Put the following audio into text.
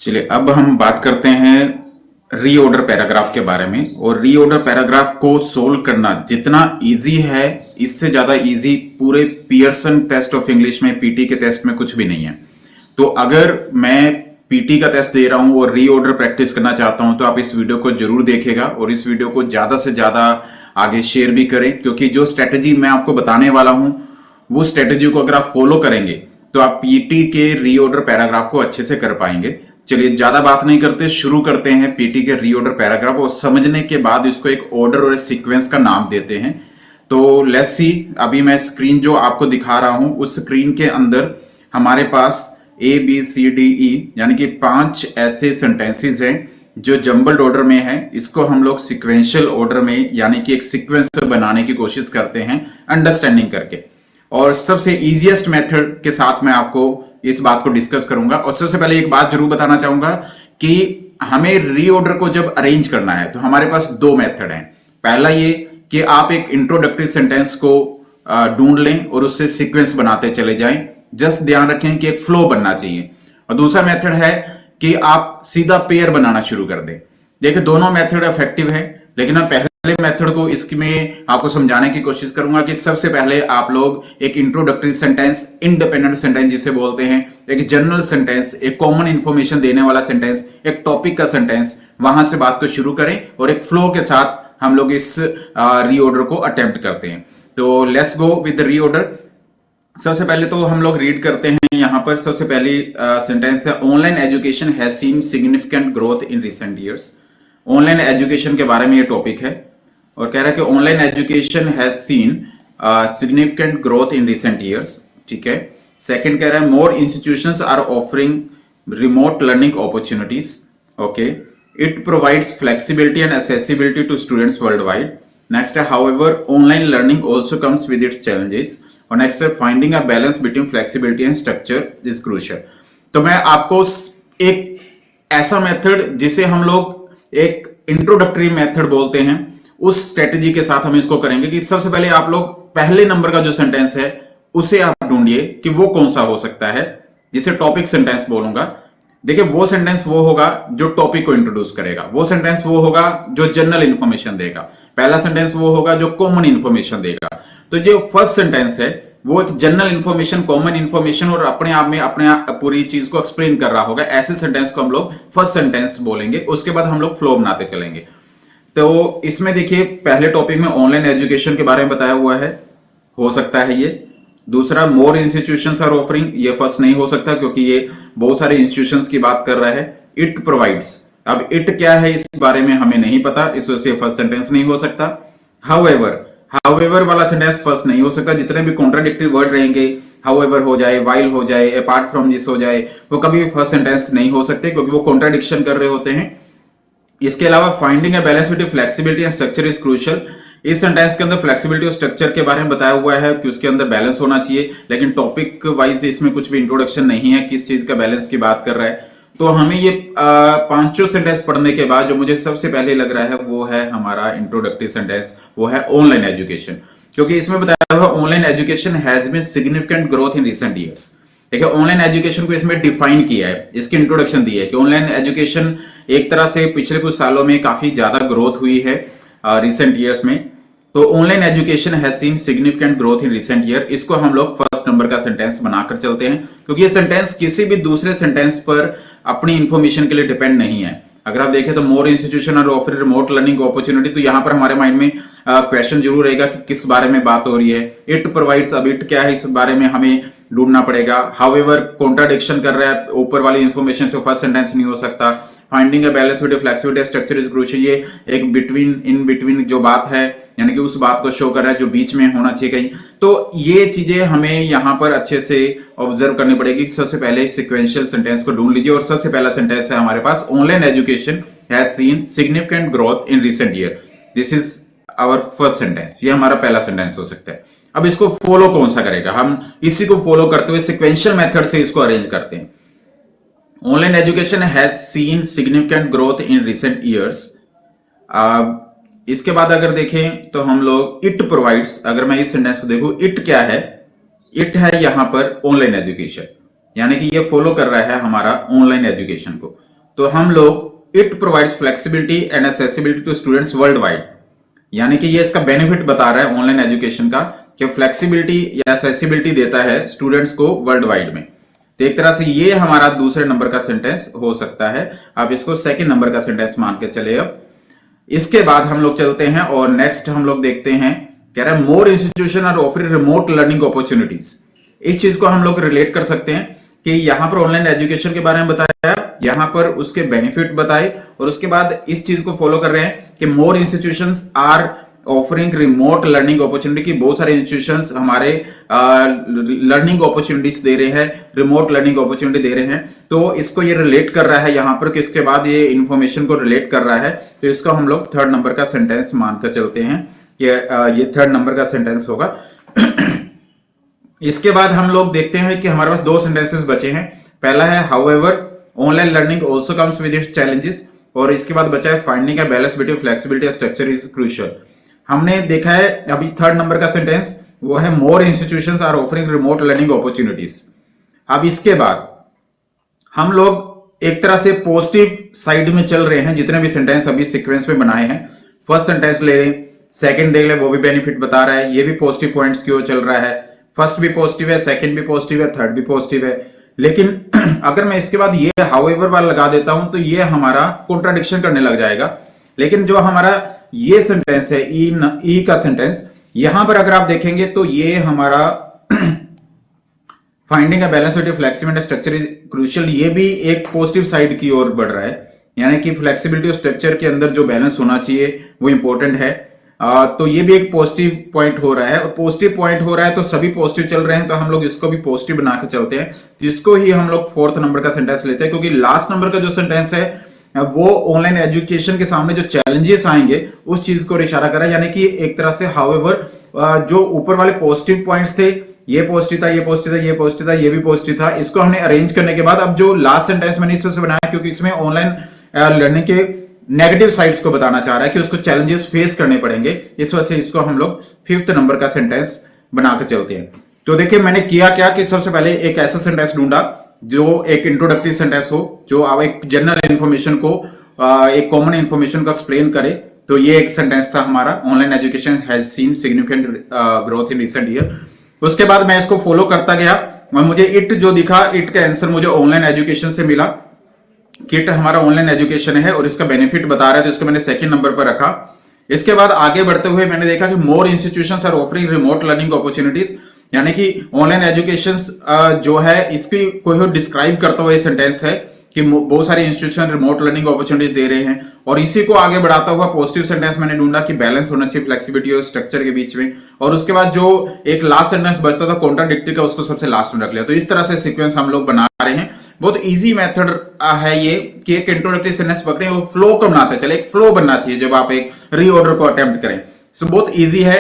चलिए अब हम बात करते हैं रीऑर्डर पैराग्राफ के बारे में। और रीऑर्डर पैराग्राफ को सोल्व करना जितना इजी है, इससे ज्यादा इजी पूरे पियर्सन टेस्ट ऑफ इंग्लिश में, पीटी के टेस्ट में कुछ भी नहीं है। तो अगर मैं पीटी का टेस्ट दे रहा हूं और रीऑर्डर प्रैक्टिस करना चाहता हूं तो आप इस वीडियो को जरूर देखेगा और इस वीडियो को ज्यादा से ज्यादा आगे शेयर भी करें, क्योंकि जो स्ट्रेटेजी मैं आपको बताने वाला हूं वो स्ट्रेटेजी को अगर आप फॉलो करेंगे तो आप पीटी के रीऑर्डर पैराग्राफ को अच्छे से कर पाएंगे। चलिए ज्यादा बात नहीं करते, शुरू करते हैं पीटी के रीऑर्डर पैराग्राफ और समझने के बाद इसको एक ऑर्डर और एक सीक्वेंस का नाम देते हैं। तो लेट्स सी, अभी मैं स्क्रीन जो आपको दिखा रहा हूं उस स्क्रीन के अंदर हमारे पास ABCDE यानी कि 5 ऐसे सेंटेंसेस हैं जो जंबल्ड ऑर्डर में है। इसको हम लोग सिक्वेंशियल ऑर्डर में यानी कि एक सीक्वेंस बनाने की कोशिश करते हैं अंडरस्टैंडिंग करके। और सबसे इजीएस्ट मेथड के साथ मैं आपको इस बात को डिस्कस करूंगा। और सबसे पहले एक बात जरूर बताना चाहूंगा कि हमें रीऑर्डर को जब अरेंज करना है तो हमारे पास 2 मेथड हैं। पहला ये कि आप एक इंट्रोडक्टरी सेंटेंस को ढूंढ लें और उससे सीक्वेंस बनाते चले जाएं। जस्ट ध्यान रखें कि एक फ्लो बनना चाहिए। और दूसरा मेथड है कि आप सीधा पेयर बनाना शुरू कर दें। देखिए दोनों मेथड इफेक्टिव है, लेकिन मैं पहले मेथड को इसमें आपको समझाने की कोशिश करूंगा कि सबसे पहले आप लोग एक इंट्रोडक्टरी सेंटेंस, इंडिपेंडेंट सेंटेंस जिसे बोलते हैं, एक जनरल सेंटेंस, एक कॉमन इंफॉर्मेशन देने वाला सेंटेंस, एक टॉपिक का सेंटेंस, वहां से बात को शुरू करें और एक फ्लो के साथ हम लोग इस रीऑर्डर को अटेम्प्ट करते हैं। तो let's go with the reorder. सबसे पहले तो हम लोग रीड करते हैं। यहां पर सबसे पहली सेंटेंस है, online education has seen significant growth in recent years. Online education के बारे में ये टॉपिक है और कह रहा है कि online education has seen significant growth in recent years. ठीक है। सेकंड कह रहा है, more institutions are offering remote learning opportunities. Okay, it provides flexibility and accessibility to students world wide. Next है, however online learning also comes with its challenges. और next है, finding a balance between flexibility and structure is crucial. तो मैं आपको एक ऐसा method जिसे हम लोग एक इंट्रोडक्टरी मेथड बोलते हैं, उस स्ट्रेटेजी के साथ हम इसको करेंगे कि सबसे पहले आप लोग पहले नंबर का जो सेंटेंस है उसे आप ढूंढिए कि वो कौन सा हो सकता है, जिसे टॉपिक सेंटेंस बोलूंगा। देखिए वो सेंटेंस वो होगा जो टॉपिक को इंट्रोड्यूस करेगा, वो सेंटेंस वो होगा जो जनरल इंफॉर्मेशन देगा, पहला सेंटेंस वो होगा जो कॉमन इंफॉर्मेशन देगा। तो जो फर्स्ट सेंटेंस है वो एक जनरल इंफॉर्मेशन, कॉमन इंफॉर्मेशन और अपने आप में पूरी चीज को एक्सप्लेन कर रहा होगा। ऐसे सेंटेंस को हम लोग फर्स्ट सेंटेंस बोलेंगे। उसके बाद हम लोग फ्लो बनाते चलेंगे। तो इसमें देखिए पहले टॉपिक में ऑनलाइन एजुकेशन के बारे में बताया हुआ है, हो सकता है ये। दूसरा, मोर इंस्टीट्यूशंस आर ऑफरिंग, ये फर्स्ट नहीं हो सकता क्योंकि ये बहुत सारे इंस्टीट्यूशंस की बात कर रहा है। इट प्रोवाइड्स, अब इट क्या है इस बारे में हमें नहीं पता, इस वजह से फर्स्ट सेंटेंस नहीं हो सकता। हाउएवर वाला सेंटेंस फर्स्ट नहीं हो सकता। जितने भी कॉन्ट्राडिक्टरी वर्ड रहेंगे, हाउएवर हो जाए, वाइल हो जाए, अपार्ट फ्रॉम दिस हो जाए, वो कभी भी फर्स्ट सेंटेंस नहीं हो सकते क्योंकि वो कॉन्ट्राडिक्शन कर रहे होते हैं। इसके अलावा finding a balance between flexibility and structure is crucial. इस सेंटेंस के अंदर फ्लेक्सिबिलिटी और स्ट्रक्चर के बारे में बताया हुआ है कि उसके अंदर बैलेंस होना चाहिए, लेकिन टॉपिक वाइज इसमें कुछ भी इंट्रोडक्शन नहीं है किस चीज का बैलेंस की बात कर रहा है। तो हमें ये पांचों सेंटेंस पढ़ने के बाद जो मुझे सबसे पहले लग रहा है वो है हमारा इंट्रोडक्टरी सेंटेंस, वो है ऑनलाइन एजुकेशन। क्योंकि इसमें बताया हुआ online education has been significant growth in recent years. देखिए ऑनलाइन एजुकेशन को इसमें डिफाइन किया है, इसकी इंट्रोडक्शन दी है कि ऑनलाइन एजुकेशन एक तरह से पिछले कुछ सालों में काफी ज्यादा ग्रोथ हुई है रिसेंट ईयर्स में। तो online education has seen significant growth in recent year, इसको हम लोग फर्स्ट नंबर का सेंटेंस बनाकर चलते हैं क्योंकि ये सेंटेंस किसी भी दूसरे सेंटेंस पर अपनी इंफॉर्मेशन के लिए डिपेंड नहीं है। अगर आप देखें तो मोर इंस्टीट्यूशन और ऑफर रिमोट लर्निंग अपॉर्चुनिटी, तो यहां पर हमारे माइंड में क्वेश्चन जरूर रहेगा कि किस बारे में बात हो रही है। इट प्रोवाइड्स, अब इट क्या है इस बारे में हमें ढूंढना पड़ेगा। हाउएवर कॉन्ट्राडिक्शन कर रहा है, ऊपर वाली इंफॉर्मेशन से फर्स्ट सेंटेंस नहीं हो सकता। Finding a balance between flexibility structure is crucial, ये एक बिटवीन, इन बिटवीन जो बात है यानी कि उस बात को शो कर रहा है जो बीच में होना चाहिए कहीं। तो ये चीजें हमें यहां पर अच्छे से ऑब्जर्व करनी पड़ेगी। सबसे पहले सिक्वेंशियल सेंटेंस को ढूंढ लीजिए और सबसे पहला सेंटेंस है हमारे पास, online education has seen significant growth in recent year. This is our first sentence, ये हमारा पहला सेंटेंस हो सकता है। अब इसको फॉलो कौन सा करेगा, हम इसी को फॉलो करते हुए सिक्वेंशियल मेथड से इसको अरेंज करते हैं। Online education has seen significant growth in recent years. इसके बाद अगर देखें तो हम लोग इट प्रोवाइड्स, अगर मैं इस सेंटेंस को देखूं, इट क्या है, इट है यहां पर ऑनलाइन एजुकेशन, यानी कि ये फॉलो कर रहा है हमारा ऑनलाइन एजुकेशन को। तो हम लोग it provides flexibility and accessibility to students world wide, यानी कि ये इसका बेनिफिट बता रहा है ऑनलाइन एजुकेशन का कि फ्लेक्सिबिलिटी या एक्सेसिबिलिटी देता है स्टूडेंट्स को वर्ल्ड वाइड में। तो एक तरह से ये हमारा दूसरे नंबर का सेंटेंस हो सकता है, आप इसको सेकंड नंबर का सेंटेंस मान के चले। अब इसके बाद हम लोग चलते हैं और नेक्स्ट हम लोग देखते हैं, कह रहा है more institution are offering remote learning opportunities. इस चीज को हम लोग रिलेट कर सकते हैं कि यहां पर ऑनलाइन एजुकेशन के बारे में बताया, यहां पर उसके बेनिफिट बताए, और उसके बाद इस चीज को फॉलो कर रहे हैं कि more institutions are offering remote learning opportunity, की बहुत सारे इंस्टीट्यूशंस हमारे लर्निंग अपॉर्चुनिटीज दे रहे हैं, रिमोट लर्निंग अपॉर्चुनिटी दे रहे हैं। तो इसको ये रिलेट कर रहा है यहां पर, किसके बाद ये इंफॉर्मेशन को रिलेट कर रहा है। तो इसको हम लोग थर्ड नंबर का सेंटेंस मानकर चलते हैं कि ये थर्ड नंबर का सेंटेंस होगा। इसके बाद हम लोग देखते हैं कि हमारे पास दो सेंटेंसेस बचे हैं। पहला है however online learning also comes with its challenges, और इसके बाद बचा है finding a balance between flexibility and structure is crucial. हमने देखा है अभी थर्ड नंबर का सेंटेंस, वो है more institutions are offering remote learning opportunities. अब इसके बाद हम लोग एक तरह से पॉजिटिव साइड में चल रहे हैं, जितने भी सेंटेंस अभी सीक्वेंस में बनाए हैं। फर्स्ट सेंटेंस ले लें, सेकंड देख ले, वो भी बेनिफिट बता रहा है, ये भी पॉजिटिव पॉइंट्स की ओर चल रहा है। फर्स्ट भी पॉजिटिव है, सेकंड भी पॉजिटिव है, थर्ड भी पॉजिटिव है। लेकिन अगर मैं इसके बाद ये हाउएवर वाला लगा देता हूं तो ये हमारा कॉन्ट्राडिक्शन करने लग जाएगा। लेकिन जो हमारा ये सेंटेंस है ई का सेंटेंस, यहां पर अगर आप देखेंगे तो ये हमारा finding a balance between flexibility and structure is crucial, ये भी एक पॉजिटिव साइड की ओर बढ़ रहा है, यानी कि फ्लेक्सिबिलिटी और स्ट्रक्चर के अंदर जो बैलेंस होना चाहिए वो इंपॉर्टेंट है। तो ये भी एक पॉजिटिव पॉइंट हो रहा है, और पॉजिटिव पॉइंट हो रहा है तो सभी पॉजिटिव चल रहे हैं, तो हम लोग इसको भी पॉजिटिव बना के चलते हैं। तो इसको ही हम लोग फोर्थ नंबर का सेंटेंस लेते हैं, क्योंकि लास्ट नंबर का जो सेंटेंस है वो ऑनलाइन एजुकेशन के सामने जो चैलेंजेस आएंगे उस चीज को इशारा कर रहा है, यानी कि एक तरह से हाउएवर जो ऊपर वाले पॉजिटिव पॉइंट्स थे, ये पॉजिटिव था, ये पॉजिटिव था, ये पॉजिटिव था, ये भी पॉजिटिव था, इसको हमने अरेंज करने के बाद अब जो लास्ट सेंटेंस मैंने इससे बनाया, क्योंकि इसमें ऑनलाइन लर्निंग के नेगेटिव साइड्स को बताना चाह रहा है कि उसको चैलेंजेस फेस करने पड़ेंगे, इस वजह से इसको हम लोग फिफ्थ नंबर का सेंटेंस बनाकर चलते हैं। तो देखिए मैंने किया क्या कि सबसे पहले एक ऐसा सेंटेंस ढूंढा जो एक इंट्रोडक्टरी सेंटेंस हो, जो एक जनरल इंफॉर्मेशन को एक कॉमन इंफॉर्मेशन को एक्सप्लेन करे। तो ये एक सेंटेंस था हमारा, online education has seen significant growth in recent year. उसके बाद मैं इसको फॉलो करता गया और मुझे इट जो दिखा, इट का आंसर मुझे ऑनलाइन एजुकेशन से मिला। किट हमारा ऑनलाइन एजुकेशन है और इसका बेनिफिट बता रहा है, तो इसको मैंने सेकंड नंबर पर रखा। इसके बाद आगे बढ़ते हुए मैंने देखा कि more institutions are offering remote learning opportunities, यानी कि ऑनलाइन एजुकेशन जो है इसकी कोई डिस्क्राइब करता हुआ सेंटेंस है कि बहुत सारे इंस्टीट्यूशन रिमोट लर्निंग अपॉर्चुनिटीज दे रहे हैं। और इसी को आगे बढ़ाता हुआ पॉजिटिव सेंटेंस मैंने ढूंढा कि बैलेंस होना चाहिए फ्लेक्सिबिलिटी और स्ट्रक्चर के बीच में। और उसके बाद जो एक लास्ट सेंटेंस बचता था कॉन्ट्राडिक्टरी का, उसको सबसे लास्ट में रख लिया। तो इस तरह से सीक्वेंस हम लोग बना रहे हैं। बहुत इजी मेथड है ये कि एक इंट्रोडक्टरी सेंटेंस पकड़े और फ्लो को बनाते चले। एक फ्लो बनना चाहिए जब आप एक रीऑर्डर को अटेम्प्ट करें। सो बहुत इजी है,